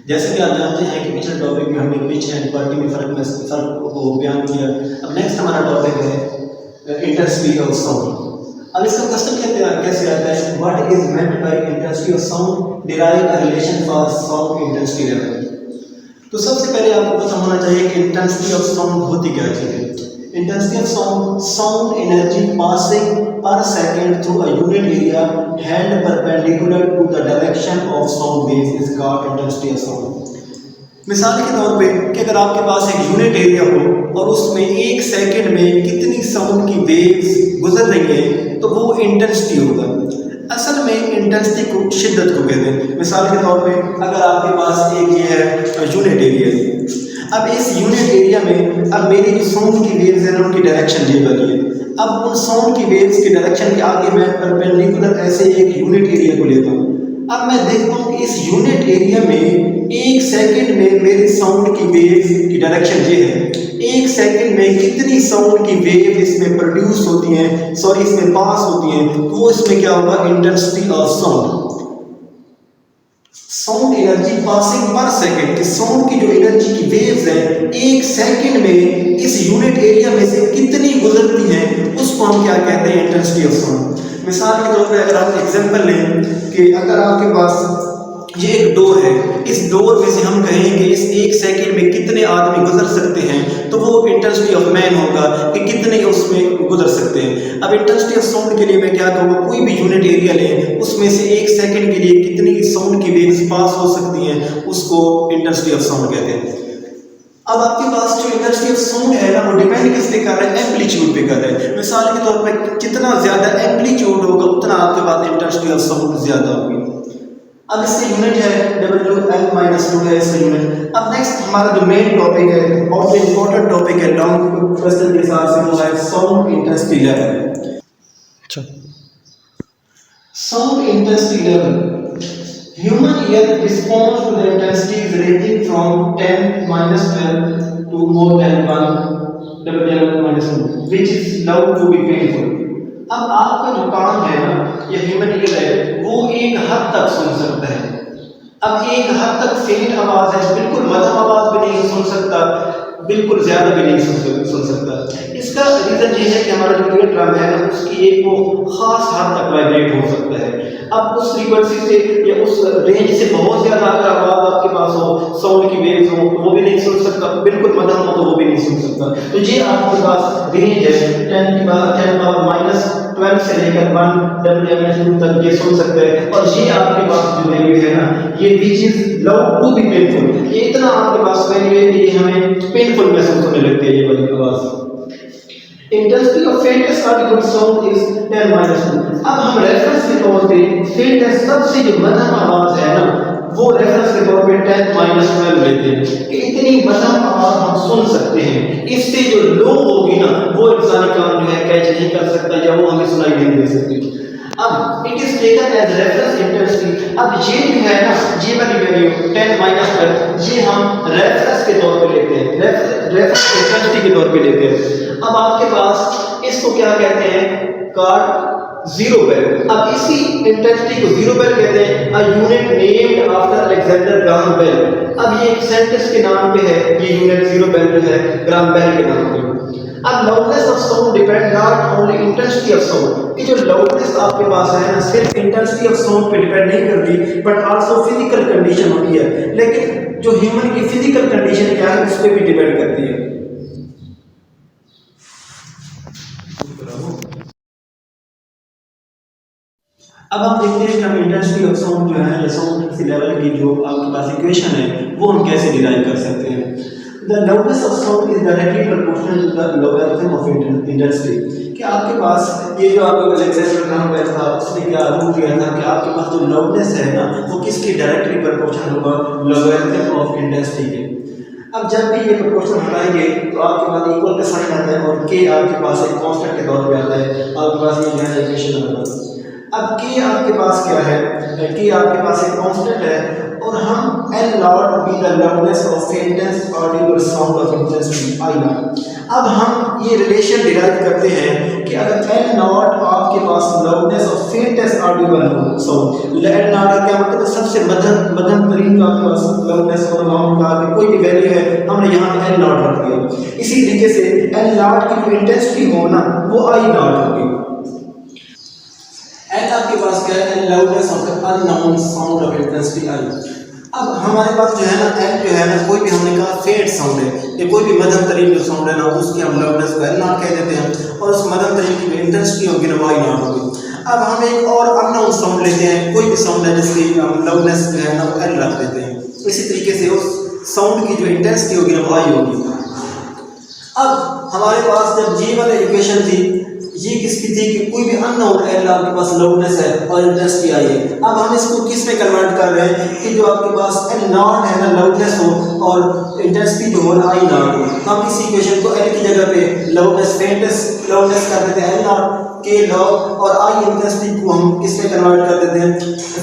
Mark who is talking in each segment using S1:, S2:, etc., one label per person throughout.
S1: जैसे कि आप जानते हैं कि पिछले टॉपिक में हमने पिच एंड क्वालिटी में फ़र्क को बयान किया। अब नेक्स्ट हमारा टॉपिक है इंटेंसिटी ऑफ साउंड। अब इसका क्वेश्चन कैसे आता है, what is meant by intensity of sound, derive a relation for sound intensity level. तो सबसे पहले आपको पता होना चाहिए कि इंटेंसिटी ऑफ साउंड होती क्या चीज़ है। Intensity of sound energy passing per second through a unit area held perpendicular to the direction of sound waves is called intensity of sound। मिसाल के तौर पे कि अगर आपके पास एक यूनिट एरिया हो और उसमें एक सेकंड में कितनी साउंड की वेव्स गुजर रही है तो वो इंटेंसिटी होगा। असल में इंटेंसिटी को शिद्दत को कहते हैं। मिसाल के तौर पे अगर आपके पास एक ये है यूनिट एरिया, अब इस यूनिट एरिया में अब मेरी जो साउंड की वेव्स है उनकी डायरेक्शन ये वाली है। अब उन साउंड की वेव्स की डायरेक्शन के आगे मैं परपेंडिकुलर ऐसे एक यूनिट एरिया को लेता हूँ। अब मैं देखता हूँ कि इस यूनिट एरिया में एक सेकंड में मेरी साउंड की वेव्स की डायरेक्शन ये है। एक सेकंड में कितनी साउंड की वेव इसमें प्रोड्यूस होती हैं, सॉरी इसमें पास होती हैं, तो वो इसमें क्या होगा, intensity of sound. Sound energy passing per second, कि साउंड की जो एनर्जी की वेव्स है एक सेकंड में इस यूनिट एरिया में से कितनी गुजरती हैं उसको हम क्या कहते हैं, इंटेंसिटी ऑफ साउंड। मिसाल के तौर पे अगर आप एग्जांपल लें कि अगर आपके पास ये एक डोर है, इस डोर में से हम कहें कि इस एक सेकंड में कितने आदमी गुजर सकते हैं तो वो इंटेंसिटी ऑफ मैन होगा कि कितने उसमें गुजर सकते हैं। अब इंटेंसिटी ऑफ साउंड के लिए मैं क्या कहूँगा, कोई भी यूनिट एरिया लें उसमें से एक सेकंड के लिए कितनी साउंड की वेव्स पास हो सकती हैं उसको इंटेंसिटी ऑफ साउंड कहते हैं। अब आपके पास जो इंटेंसिटी ऑफ साउंड है ना वो डिपेंड किस पे कर रहा है, एम्पलीट्यूड पे कर रहा है। मिसाल के तौर पर जितना ज्यादा एम्पलीट्यूड होगा उतना आपके पास इंटेंसिटी ऑफ साउंड ज्यादा होगी। अब इसका यूनिट है WL-2 है इसका यूनिट। अब नेक्स्ट हमारा जो मेन टॉपिक है और जो इम्पोर्टेंट टॉपिक है लॉन्ग क्वेश्चन के हिसाब से वो है sound intensity level. Sound intensity level, human ear response to the intensities ranging from 10-12 to more than 1 WL-2 which is known to be painful। अब आपका जो कान है ना, ये ह्यूमन ईयर है, वो एक हद तक सुन सकता है। अब एक हद तक फेंट आवाज है, बिल्कुल मध्यम आवाज भी नहीं सुन सकता, बिल्कुल ज्यादा भी नहीं सुन सकता। इसका रीजन ये है कि हमारा जो ईयर ड्रम है ना उसकी एक वो खास हद तक वाइब्रेट हो सकता है। अब उस फ्रीक्वेंसी से या उस रेंज से बहुत ज्यादा अगर आवाज आपके पास हो, साउंड की वेव्स हो तो वो भी नहीं सुन सकता, बिल्कुल मध्यम हो तो वो भी नहीं सुन सकता। तो ये आपके पास रेंज है 10⁻⁻12 से लेकर 1 WL-2 तक ये सुन सकते हैं। और ये आपके पास जो वैल्यू है ना ये which is loud to be painful, ये इतना आपके पास वैल्यू है कि हमें पेनफुल महसूस होने लगती है ये वाली आवाज। Intensity of faintest audible sound is 10⁻²। अब हम रेफरेंस के तौर पे फेंटेस्ट सबसे जो मध्यम आवाज है ना वो रेफरेंस के तौर पे 10⁻12 लेते हैं कि इतनी मध्यम आवाज हम सुन सकते हैं। इससे जो लो होगी ना वो इंसानी कान जो है कैच नहीं कर सकता या वो हमें सुनाई नहीं दे सकती। अब it is taken as reference intensity. अब ये जो है ना ये वाली वैल्यू 10⁻12 ये हम रेफरेंस के तौर पे लेते हैं, रेफरेंस इंटेंसिटी के तौर पे लेते हैं। अब आपके पास इसको क्या कहते हैं, कार्ड जीरो बेल। अब इसी इंटेंसिटी को जीरो बेल कहते हैं, a unit named after Alexander Graham Bell. अब ये एक साइंटिस्ट के नाम पे है ये यूनिट जीरो बेल जो है ग्राहम बेल के नाम पे। अब loudness of sound depend not only intensity of sound, ये जो लाउडनेस आपके पास है ना सिर्फ इंटेंसिटी ऑफ साउंड पे डिपेंड नहीं करती बट आल्सो फिजिकल कंडीशन होती है। लेकिन जो ह्यूमन की फिजिकल कंडीशन क्या है उस पे भी डिपेंड करती है। अब हम देखते हैं कि हम इंटेंसिटी ऑफ साउंड जो है या साउंड इंटेंसिटी लेवल की जो आपके पास इक्वेशन है वो हम कैसे डिराइव कर सकते हैं। The loudness of sound is directly proportional to the logarithm of intensity. कि आपके पास ये जो आपका अलेक्जेंडर ग्राहम बेल था उसने क्या रूल किया था कि आपके पास जो लाउडनेस है ना वो किसके डायरेक्टली प्रोपोर्शनल होगा, लोगरिथम ऑफ इंटेंसिटी के। अब जब भी ये प्रोपोर्शन हटाएंगे तो आपके पास इक्वल का साइन आता है और के आपके पास एक कांस्टेंट के तौर पे आता है। आपके पास ये जो है इक्वेशन आता है। अब के आपके पास क्या है, के आपके पास एक कांस्टेंट है और हम L not be the loudness of faintest audible sound of intensity I naught. अब हम ये रिलेशन डिराइव करते हैं कि अगर L नॉट आपके पास loudness of faintest audible sound, L naught का क्या मतलब है, सबसे मध्यम तरीन आपके पास लाउडनेस और हम कहा कि कोई भी वैल्यू है हमने यहाँ पे L नॉट रख दिया। इसी तरीके से L नॉट की जो इंटेंसिटी हो ना वो I नॉट होगी। एल आपके पास क्या है, loudness of the unknown sound of intensity I। अब हमारे पास जो है ना एल जो है ना कोई भी हमने कहा फेड साउंड है या कोई भी मध्यम तरीन जो साउंड है ना उसकी हम लाउडनेस को एल नॉट कह देते हैं और उस मध्यम तरीन की जो इंटेंसिटी होगी ना वो I नॉट होगी। अब हम एक और अननोन साउंड लेते हैं, कोई भी साउंड है जिसकी हम लाउडनेस जो है ना वो एल रख देते हैं, इसी तरीके से उस साउंड की जो इंटेंसिटी होगी ना वो I होगी। अब हमारे पास जब ये वाली इक्वेशन थी ये किसकी थी कि कोई भी अननोन एल आपके पास लाउडनेस है और इंटेंसिटी I है। अब हम इसको किस में कन्वर्ट कर रहे हैं कि जो आपके पास एल नॉट है ना लाउडनेस हो और इंटेंसिटी जो हो I नॉट हो, तो हम इस इक्वेशन को एल की जगह पे लाउडनेस फेंटेस्ट लाउडनेस कर देते हैं एल नॉट के लॉग और I इंटेंसिटी को हम किस में कन्वर्ट कर देते हैं,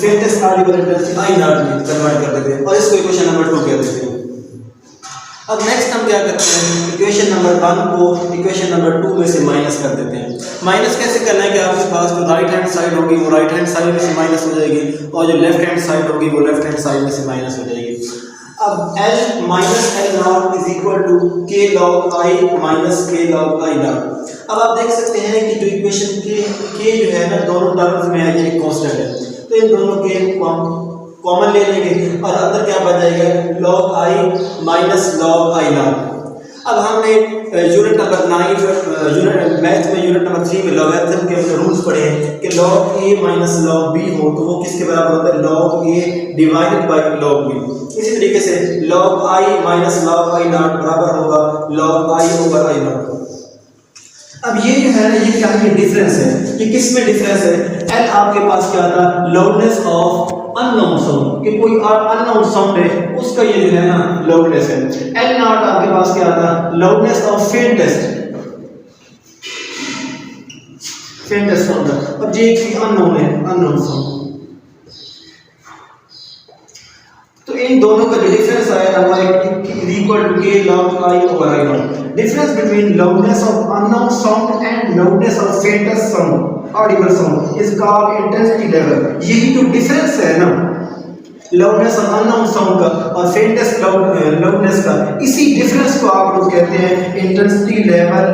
S1: faintest Audible intensity I not में कन्वर्ट कर देते हैं और इसको इक्वेशन नंबर 2 कह देते हैं। अब नेक्स्ट हम क्या करते हैं, इक्वेशन नंबर 1 को इक्वेशन नंबर 2 में से माइनस कर देते हैं। माइनस कैसे करना है कि आपके पास जो राइट हैंड साइड होगी वो राइट हैंड साइड में से माइनस हो जाएगी और जो लेफ्ट हैंड साइड होगी वो लेफ्ट हैंड साइड में से माइनस हो जाएगी। अब L minus L naught is equal to के log I minus k log I naught. अब आप देख सकते हैं कि जो इक्वेशन के जो है ना दोनों टर्म्स में है ये कांस्टेंट है, तो इन दोनों के कॉमन ले लेंगे और अंदर क्या बच जाएगा log I minus log I naught. अब हमने यूनिट नंबर 9 मैथ में यूनिट नंबर 3 में लॉगरिथम के रूल्स पढ़े हैं कि log A minus log B हो तो वो किसके बराबर होता है, log A divided by log B। इसी तरीके से log I minus log I not बराबर होगा log I over I naught. अब ये जो है ना ये क्या है, डिफरेंस है, ये किस में डिफरेंस है, एल आपके पास क्या था लाउडनेस ऑफ अननोन साउंड कि कोई अननोन साउंड है उसका ये जो है ना लाउडनेस है। एल नॉट आपके पास क्या था लाउडनेस ऑफ फेंटेस्ट साउंड और जे अननोन है अननोन साउंड। तो इन दोनों का जो डिफरेंस आया वो इज इक्वल टू के log I over I not. Difference between loudness of unknown sound and loudness of faintest sound Audible sound is called intensity level. यही जो डिफरेंस है ना लाउडनेस ऑफ अननोन साउंड का और faintest loudness का, इसी difference को आप लोग कहते हैं intensity level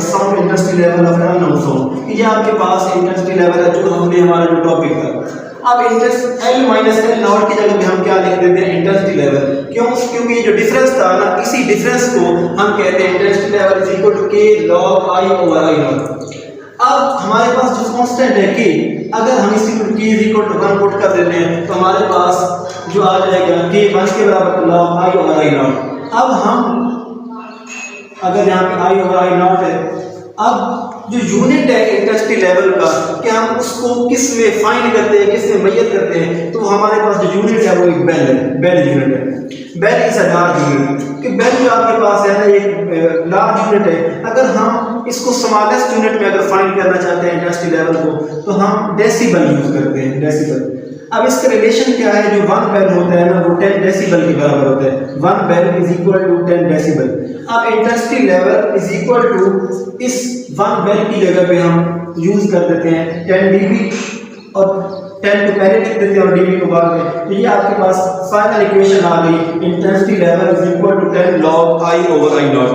S1: sound intensity level of unknown sound. ये आपके पास इंटेंसिटी लेवल है जो हमने हमारा जो टॉपिक था। अब L माइनस एल नॉट की जगह पे हम क्या लिख देते हैं इंटेंसिटी लेवल, क्यों, क्योंकि ये जो डिफरेंस था ना इसी डिफरेंस को हम कहते हैं intensity level is equal to के log I over I naught. अब हमारे पास जो कांस्टेंट है के, अगर हम इसी को के इज इक्वल टू 1 पुट कर देते हैं तो हमारे पास जो आ जाएगा के 1 के बराबर log I over I naught. अब हम अगर यहाँ पे I ओवर I नॉट है, अब जो यूनिट है इंटेंसिटी लेवल का कि हम उसको किस में फाइंड करते हैं, किस में मैयत करते हैं, तो हमारे पास जो यूनिट है वो एक बेल है, बेल यूनिट है। Bel is a large unit कि बेल जो आपके पास है ना एक लार्ज यूनिट है। अगर हम इसको स्मॉलेस्ट यूनिट में अगर फाइंड करना चाहते हैं इंटेंसिटी लेवल को तो हम डेसिबल यूज करते हैं, डेसिबल। अब इसका रिलेशन क्या है, जो 1 बेल होता है ना वो 10 डेसिबल के बराबर होता है। 1 bel is equal to 10 decibel. अब intensity level is equal to इस 1 बेल की जगह पे हम यूज कर देते हैं 10 dB और 10 को पहले लिख देते हैं और dB को बाद में। तो ये आपके पास फाइनल इक्वेशन आ गई, intensity level is equal to 10 log I over I not.